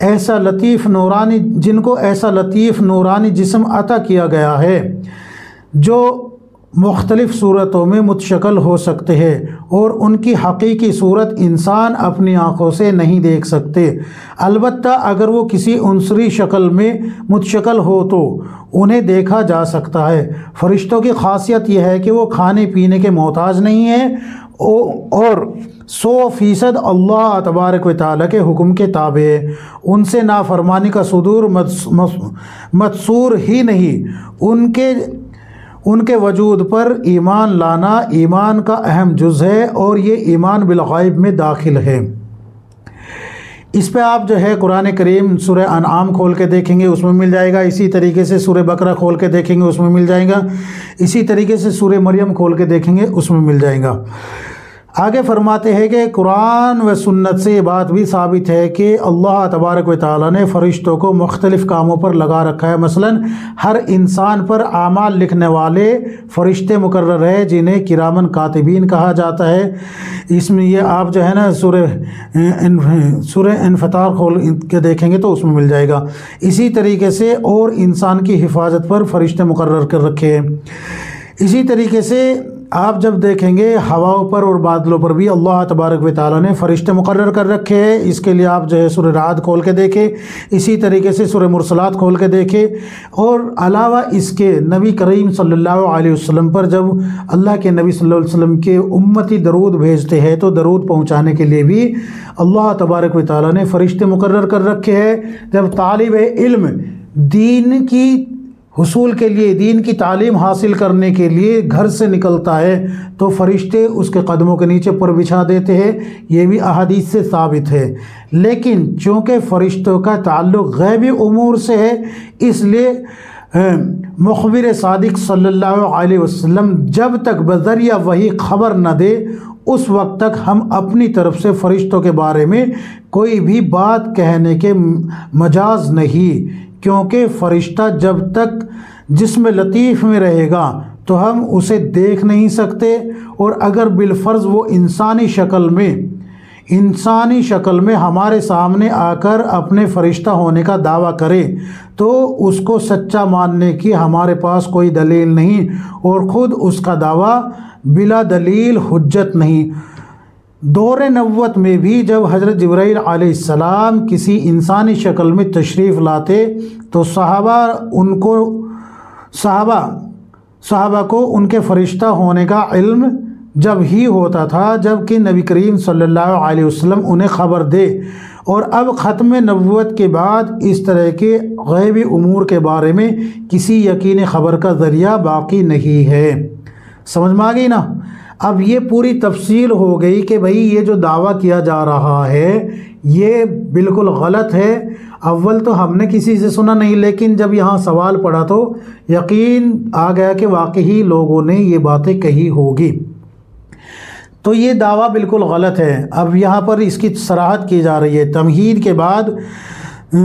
ایسا لطیف نورانی جن کو ایسا لطیف نورانی جسم عطا کیا گیا ہے جو مختلف صورتوں میں متشکل ہو سکتے ہیں اور ان کی حقیقی صورت انسان اپنی آنکھوں سے نہیں دیکھ سکتے، البتہ اگر وہ کسی عنصری شکل میں متشکل ہو تو انہیں دیکھا جا سکتا ہے۔ فرشتوں کی خاصیت یہ ہے کہ وہ کھانے پینے کے محتاج نہیں ہیں اور 100% اللہ تبارک و تعالیٰ کے حکم کے تابع ہے، ان سے نافرمانی کا صدور متصور ہی نہیں۔ ان کے وجود پر ایمان لانا ایمان کا اہم جز ہے اور یہ ایمان بالغیب میں داخل ہے۔ اس پہ آپ جو ہے قرآن کریم سورہ انعام کھول کے دیکھیں گے، اس میں مل جائے گا، اسی طریقے سے سورہ بقرہ کھول کے دیکھیں گے، اس میں مل جائے گا، اسی طریقے سے سورہ مریم کھول کے دیکھیں گے، اس میں مل جائے گا۔ آگے فرماتے ہیں کہ قرآن و سنت سے یہ بات بھی ثابت ہے کہ اللہ تبارک و تعالیٰ نے فرشتوں کو مختلف کاموں پر لگا رکھا ہے۔ مثلا ہر انسان پر اعمال لکھنے والے فرشتے مقرر ہیں جنہیں کرامن کاتبین کہا جاتا ہے۔ اس میں یہ آپ جو ہے نا سورہ انفطار کھول کے دیکھیں گے تو اس میں مل جائے گا۔ اسی طریقے سے اور انسان کی حفاظت پر فرشتے مقرر کر رکھے ہیں۔ اسی طریقے سے آپ جب دیکھیں گے ہواؤں پر اور بادلوں پر بھی اللہ تبارک و تعالیٰ نے فرشتے مقرر کر رکھے ہیں۔ اس کے لیے آپ جو ہے سورہ رعد کھول کے دیکھیں، اسی طریقے سے سورہ مرسلات کھول کے دیکھیں، اور علاوہ اس کے نبی کریم صلی اللہ علیہ وسلم پر جب اللہ کے نبی صلی اللہ علیہ وسلم کے امتی درود بھیجتے ہیں تو درود پہنچانے کے لیے بھی اللہ تبارک و تعالیٰ نے فرشتے مقرر کر رکھے ہیں۔ جب طالب علم دین کی حصول کے لیے، دین کی تعلیم حاصل کرنے کے لیے گھر سے نکلتا ہے تو فرشتے اس کے قدموں کے نیچے پر بچھا دیتے ہیں، یہ بھی احادیث سے ثابت ہے۔ لیکن چونکہ فرشتوں کا تعلق غیبی امور سے ہے، اس لیے مخبر صادق صلی اللہ علیہ وسلم جب تک بذریعہ وحی خبر نہ دے اس وقت تک ہم اپنی طرف سے فرشتوں کے بارے میں کوئی بھی بات کہنے کے مجاز نہیں، کیونکہ فرشتہ جب تک جسم لطیف میں رہے گا تو ہم اسے دیکھ نہیں سکتے، اور اگر بالفرض وہ انسانی شکل میں ہمارے سامنے آ کر اپنے فرشتہ ہونے کا دعویٰ کرے تو اس کو سچا ماننے کی ہمارے پاس کوئی دلیل نہیں، اور خود اس کا دعویٰ بلا دلیل حجت نہیں۔ دور نبوت میں بھی جب حضرت جبرائیل علیہ السلام کسی انسانی شکل میں تشریف لاتے تو صحابہ کو ان کے فرشتہ ہونے کا علم جب ہی ہوتا تھا جبکہ نبی کریم صلی اللہ علیہ وسلم انہیں خبر دے، اور اب ختم نبوت کے بعد اس طرح کے غیبی امور کے بارے میں کسی یقینی خبر کا ذریعہ باقی نہیں ہے۔ سمجھ میں آ گئی نا؟ اب یہ پوری تفصیل ہو گئی کہ بھئی یہ جو دعویٰ کیا جا رہا ہے یہ بالکل غلط ہے۔ اول تو ہم نے کسی سے سنا نہیں، لیکن جب یہاں سوال پڑا تو یقین آ گیا کہ واقعی لوگوں نے یہ باتیں کہی ہوگی۔ تو یہ دعویٰ بالکل غلط ہے۔ اب یہاں پر اس کی صراحت کی جا رہی ہے۔ تمہید کے بعد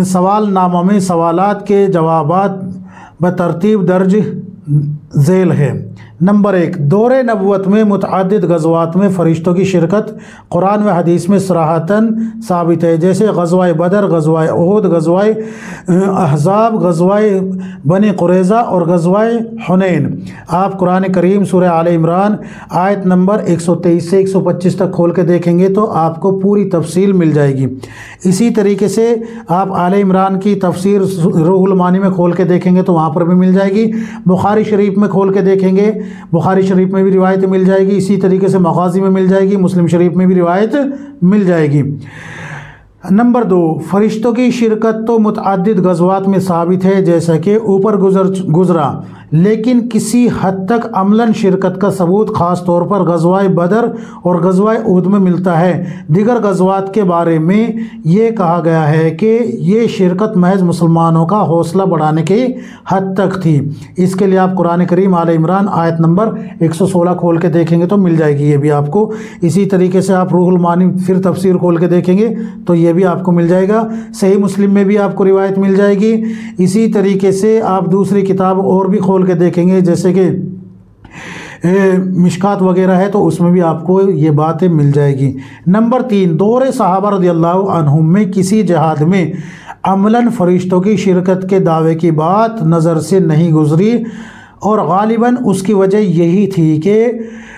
سوال نامہ میں سوالات کے جوابات بترتیب درج ذیل ہے۔ نمبر 1، دور نبوت میں متعدد غزوات میں فرشتوں کی شرکت قرآن و حدیث میں صراحتاً ثابت ہے، جیسے غزوہ بدر، غزوہ احد، غزوہ احزاب، غزوہ بنی قریظہ اور غزوہ حنین۔ آپ قرآن کریم سورہ آل عمران آیت نمبر 123 سے 125 تک کھول کے دیکھیں گے تو آپ کو پوری تفصیل مل جائے گی۔ اسی طریقے سے آپ آل عمران کی تفسیر روح المعانی میں کھول کے دیکھیں گے تو وہاں پر بھی مل جائے گی۔ بخاری شریف میں کھول کے دیکھیں گے، بخاری شریف میں بھی روایت مل جائے گی، اسی طریقے سے مغازی میں مل جائے گی، مسلم شریف میں بھی روایت مل جائے گی۔ نمبر 2، فرشتوں کی شرکت تو متعدد غزوات میں ثابت ہے جیسا کہ اوپر گزرا، لیکن کسی حد تک عملاً شرکت کا ثبوت خاص طور پر غزوہ بدر اور غزوہ احد میں ملتا ہے۔ دیگر غزوات کے بارے میں یہ کہا گیا ہے کہ یہ شرکت محض مسلمانوں کا حوصلہ بڑھانے کی حد تک تھی۔ اس کے لیے آپ قرآن کریم آل عمران آیت نمبر 116 کھول کے دیکھیں گے تو مل جائے گی یہ بھی آپ کو۔ اسی طریقے سے آپ روح المعانی پھر تفسیر کھول کے دیکھیں گے تو یہ بھی آپ کو مل جائے گا۔ صحیح مسلم میں بھی آپ کو روایت مل جائے گی۔ اسی طریقے سے آپ دوسری کتاب اور بھی کھول کے دیکھیں گے، جیسے کہ مشکات وغیرہ ہے تو اس میں بھی آپ کو یہ باتیں مل جائے گی۔ نمبر 3، دور صحابہ رضی اللہ عنہم میں کسی جہاد میں عملاً فرشتوں کی شرکت کے دعوے کی بات نظر سے نہیں گزری، اور غالباً اس کی وجہ یہی تھی کہ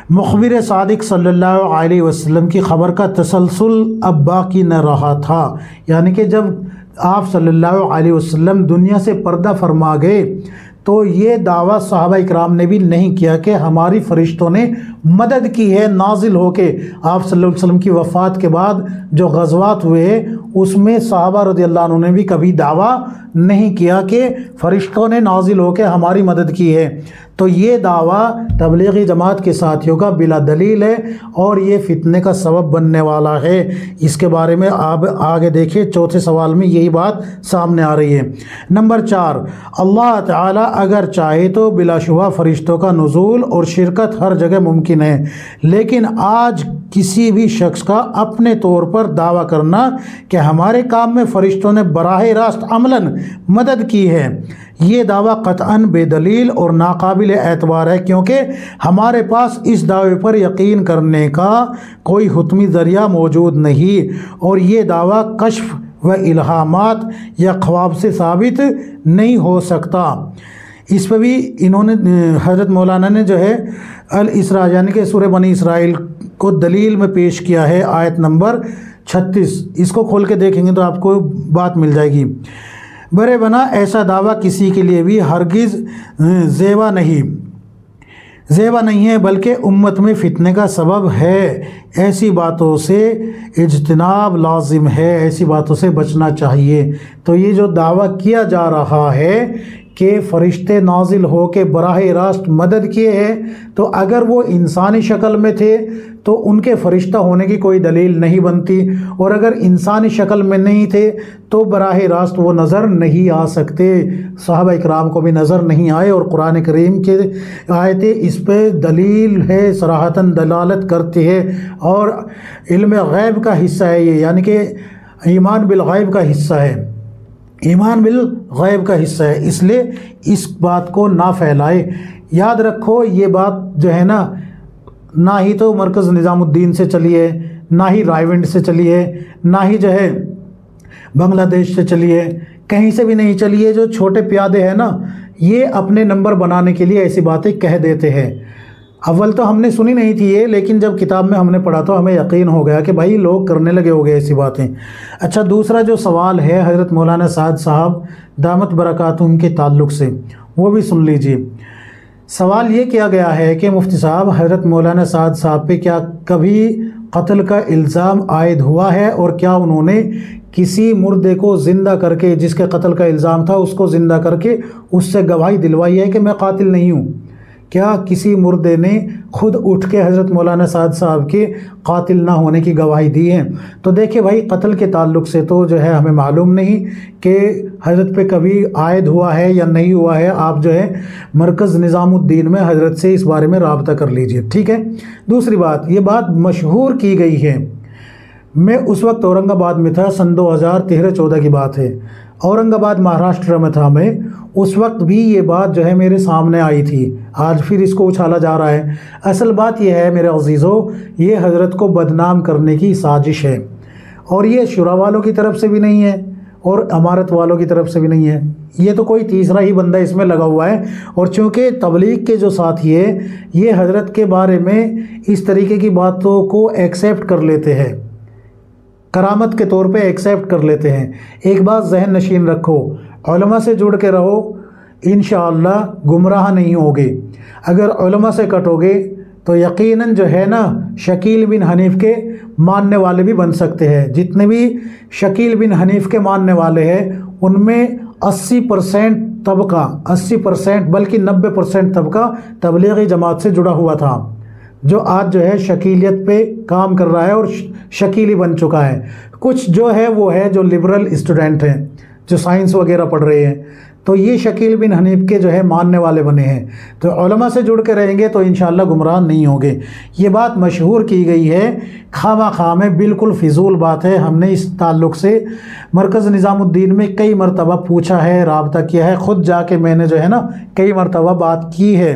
مخبر صادق صلی اللہ علیہ وسلم کی خبر کا تسلسل اب باقی نہ رہا تھا، یعنی کہ جب آپ صلی اللہ علیہ وسلم دنیا سے پردہ فرما گئے تو یہ دعویٰ صحابہ اکرام نے بھی نہیں کیا کہ ہماری فرشتوں نے مدد کی ہے نازل ہو کے۔ آپ صلی اللہ علیہ وسلم کی وفات کے بعد جو غزوات ہوئے اس میں صحابہ رضی اللہ عنہ نے بھی کبھی دعویٰ نہیں کیا کہ فرشتوں نے نازل ہو کے ہماری مدد کی ہے۔ تو یہ دعویٰ تبلیغی جماعت کے ساتھیوں کا بلا دلیل ہے اور یہ فتنے کا سبب بننے والا ہے۔ اس کے بارے میں آپ آگے دیکھیں، چوتھے سوال میں یہی بات سامنے آ رہی ہے۔ نمبر 4، اللہ تعالیٰ اگر چاہے تو بلا شبہ فرشتوں کا نزول اور شرکت ہر جگہ ممکن ہے، لیکن آج کسی بھی شخص کا اپنے طور پر دعویٰ کرنا کہ ہمارے کام میں فرشتوں نے براہ راست عملاً مدد کی ہے، یہ دعویٰ قطعاً بے دلیل اور ناقابل اعتبار ہے، کیونکہ ہمارے پاس اس دعوے پر یقین کرنے کا کوئی حتمی ذریعہ موجود نہیں، اور یہ دعویٰ کشف و الہامات یا خواب سے ثابت نہیں ہو سکتا۔ اس پہ بھی انہوں نے حضرت مولانا نے جو ہے الاسراء یعنی کہ سورہ بنی اسرائیل کو دلیل میں پیش کیا ہے، آیت نمبر 36، اس کو کھول کے دیکھیں گے تو آپ کو بات مل جائے گی۔ برے بنا ایسا دعویٰ کسی کے لیے بھی ہرگز زیبا نہیں ہے، بلکہ امت میں فتنے کا سبب ہے۔ ایسی باتوں سے اجتناب لازم ہے، ایسی باتوں سے بچنا چاہیے۔ تو یہ جو دعویٰ کیا جا رہا ہے کہ فرشتے نازل ہو کے براہ راست مدد کیے ہیں، تو اگر وہ انسانی شکل میں تھے تو ان کے فرشتہ ہونے کی کوئی دلیل نہیں بنتی، اور اگر انسانی شکل میں نہیں تھے تو براہ راست وہ نظر نہیں آ سکتے۔ صحابہ اکرام کو بھی نظر نہیں آئے، اور قرآن کریم کے آیتیں اس پہ دلیل ہے، صراحتاً دلالت کرتی ہے، اور علم غیب کا حصہ ہے یہ، یعنی کہ ایمان بالغیب کا حصہ ہے، ایمان بالغیب کا حصہ ہے، اس لیے اس بات کو نہ پھیلائے۔ یاد رکھو یہ بات جو ہے نا، نہ ہی تو مرکز نظام الدین سے چلی ہے، نہ ہی رائے ونڈ سے چلی ہے، نہ ہی جو ہے بنگلہ دیش سے چلی ہے، کہیں سے بھی نہیں چلی ہے۔ جو چھوٹے پیادے ہیں نا، یہ اپنے نمبر بنانے کے لیے ایسی باتیں کہہ دیتے ہیں۔ اول تو ہم نے سنی نہیں تھی یہ، لیکن جب کتاب میں ہم نے پڑھا تو ہمیں یقین ہو گیا کہ بھائی لوگ کرنے لگے ہو گئے ایسی باتیں۔ اچھا، دوسرا جو سوال ہے حضرت مولانا سعد صاحب دامت برکاتہم کے تعلق سے، وہ بھی سن لیجئے۔ سوال یہ کیا گیا ہے کہ مفتی صاحب، حضرت مولانا سعد صاحب پہ کیا کبھی قتل کا الزام عائد ہوا ہے، اور کیا انہوں نے کسی مردے کو زندہ کر کے، جس کے قتل کا الزام تھا اس کو زندہ کر کے اس سے گواہی دلوائی ہے کہ میں قاتل نہیں ہوں؟ کیا کسی مردے نے خود اٹھ کے حضرت مولانا سعد صاحب کے قاتل نہ ہونے کی گواہی دی ہے؟ تو دیکھیں بھائی، قتل کے تعلق سے تو جو ہے ہمیں معلوم نہیں کہ حضرت پہ کبھی عائد ہوا ہے یا نہیں ہوا ہے۔ آپ جو ہے مرکز نظام الدین میں حضرت سے اس بارے میں رابطہ کر لیجئے، ٹھیک ہے۔ دوسری بات، یہ بات مشہور کی گئی ہے، میں اس وقت اورنگ آباد میں تھا، سن 2013-14 کی بات ہے، اورنگ آباد مہاراشٹر میں تھا میں، اس وقت بھی یہ بات جو ہے میرے سامنے آئی تھی، آج پھر اس کو اچھالا جا رہا ہے۔ اصل بات یہ ہے میرے عزیزو، یہ حضرت کو بدنام کرنے کی سازش ہے، اور یہ شورا والوں کی طرف سے بھی نہیں ہے اور امارت والوں کی طرف سے بھی نہیں ہے، یہ تو کوئی تیسرا ہی بندہ اس میں لگا ہوا ہے۔ اور چونکہ تبلیغ کے جو ساتھی ہیں یہ حضرت کے بارے میں اس طریقے کی باتوں کو ایکسیپٹ کر لیتے ہیں، کرامت کے طور پہ ایکسیپٹ کر لیتے ہیں۔ ایک بات ذہن نشین رکھو، علماء سے جڑ کے رہو، انشاءاللہ گمراہ نہیں ہوگے۔ اگر علماء سے کٹو گے تو یقیناً جو ہے نا، شکیل بن حنیف کے ماننے والے بھی بن سکتے ہیں۔ جتنے بھی شکیل بن حنیف کے ماننے والے ہیں ان میں 80% طبقہ، 80% بلکہ 90% طبقہ تبلیغی جماعت سے جڑا ہوا تھا، جو آج جو ہے شکیلیت پہ کام کر رہا ہے اور شکیلی بن چکا ہے۔ کچھ جو ہے وہ ہے جو لبرل اسٹوڈنٹ ہیں، جو سائنس وغیرہ پڑھ رہے ہیں، تو یہ شکیل بن حنیف کے جو ہے ماننے والے بنے ہیں۔ تو علماء سے جڑ کے رہیں گے تو انشاءاللہ گمراہ نہیں ہوں گے۔ یہ بات مشہور کی گئی ہے، خواہ میں بالکل فضول بات ہے۔ ہم نے اس تعلق سے مرکز نظام الدین میں کئی مرتبہ پوچھا ہے، رابطہ کیا ہے، خود جا کے میں نے جو ہے نا کئی مرتبہ بات کی ہے،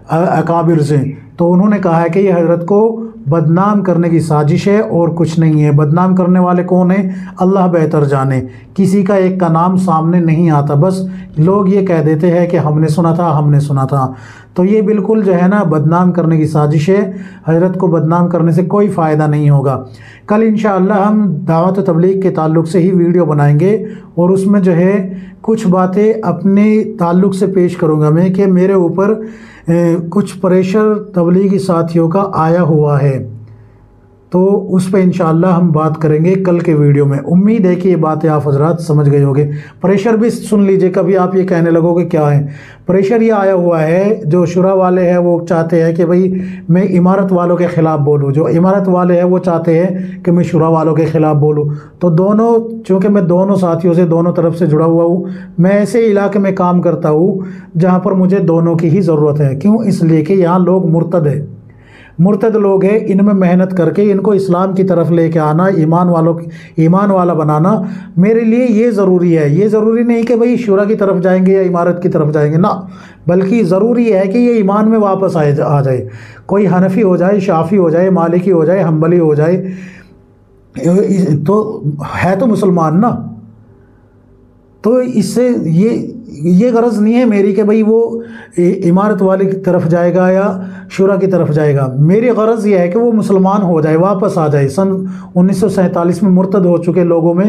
اکابر سے، تو انہوں نے کہا ہے کہ یہ حضرت کو بدنام کرنے کی سازش ہے اور کچھ نہیں ہے۔ بدنام کرنے والے کون ہیں؟ اللہ بہتر جانے، کسی کا ایک کا نام سامنے نہیں آتا، بس لوگ یہ کہہ دیتے ہیں کہ ہم نے سنا تھا، ہم نے سنا تھا۔ تو یہ بالکل جو ہے نا بدنام کرنے کی سازش ہے، حضرت کو بدنام کرنے سے کوئی فائدہ نہیں ہوگا۔ کل انشاءاللہ ہم دعوت و تبلیغ کے تعلق سے ہی ویڈیو بنائیں گے، اور اس میں جو ہے کچھ باتیں اپنے تعلق سے پیش کروں گا میں کہ میرے اوپر کچھ پریشر تبلیغی ساتھیوں کا آیا ہوا ہے، تو اس پہ انشاءاللہ ہم بات کریں گے کل کے ویڈیو میں۔ امید ہے کہ یہ باتیں آپ حضرات سمجھ گئے ہوگے۔ پریشر بھی سن لیجئے، کبھی آپ یہ کہنے لگو کہ کیا ہے پریشر۔ یہ آیا ہوا ہے، جو شورا والے ہیں وہ چاہتے ہیں کہ بھئی میں امارت والوں کے خلاف بولوں، جو امارت والے ہیں وہ چاہتے ہیں کہ میں شورا والوں کے خلاف بولوں۔ تو دونوں، چونکہ میں دونوں ساتھیوں سے دونوں طرف سے جڑا ہوا ہوں، میں ایسے علاقے میں کام کرتا ہوں جہاں پر مجھے دونوں کی ہی ضرورت ہے۔ کیوں؟ اس لیے کہ یہاں لوگ مرتد لوگ ہیں، ان میں محنت کر کے ان کو اسلام کی طرف لے کے آنا، ایمان والا بنانا میرے لیے یہ ضروری ہے۔ یہ ضروری نہیں کہ بھئی شورا کی طرف جائیں گے یا امارت کی طرف جائیں گے، نہ، بلکہ ضروری ہے کہ یہ ایمان میں واپس آ جائے۔ کوئی حنفی ہو جائے، شافعی ہو جائے، مالکی ہو جائے، حنبلی ہو جائے، تو ہے تو مسلمان نا۔ تو اس سے یہ غرض نہیں ہے میری کہ بھئی وہ امارت والے کی طرف جائے گا یا شورا کی طرف جائے گا۔ میری غرض یہ ہے کہ وہ مسلمان ہو جائے، واپس آ جائے۔ سن 1947 میں مرتد ہو چکے لوگوں میں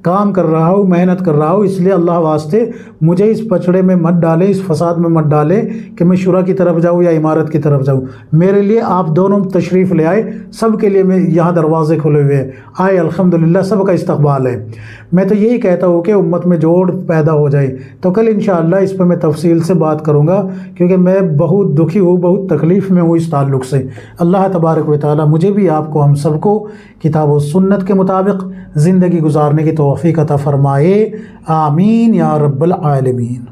کام کر رہا ہوں، محنت کر رہا ہوں، اس لیے اللہ واسطے مجھے اس پچڑے میں مت ڈالے، اس فساد میں مت ڈالے کہ میں شورا کی طرف جاؤں یا امارت کی طرف جاؤں۔ میرے لیے آپ دونوں تشریف لے آئے، سب کے لیے میں یہاں دروازے کھلے ہوئے آئے، الحمدللہ سب کا استقبال ہے۔ میں تو یہی کہتا ہوں کہ امت میں جوڑ پیدا ہو جائے۔ تو کل انشاءاللہ اس پہ میں تفصیل سے بات کروں گا، کیونکہ میں بہت دکھی ہوں، بہت تکلیف میں ہوں اس تعلق سے۔ اللہ تبارک و تعالی مجھے بھی، آپ کو، ہم سب کو کتاب و سنت کے مطابق زندگی گزارنے کی توفیق عطا فرمائے، آمین یا رب العالمین۔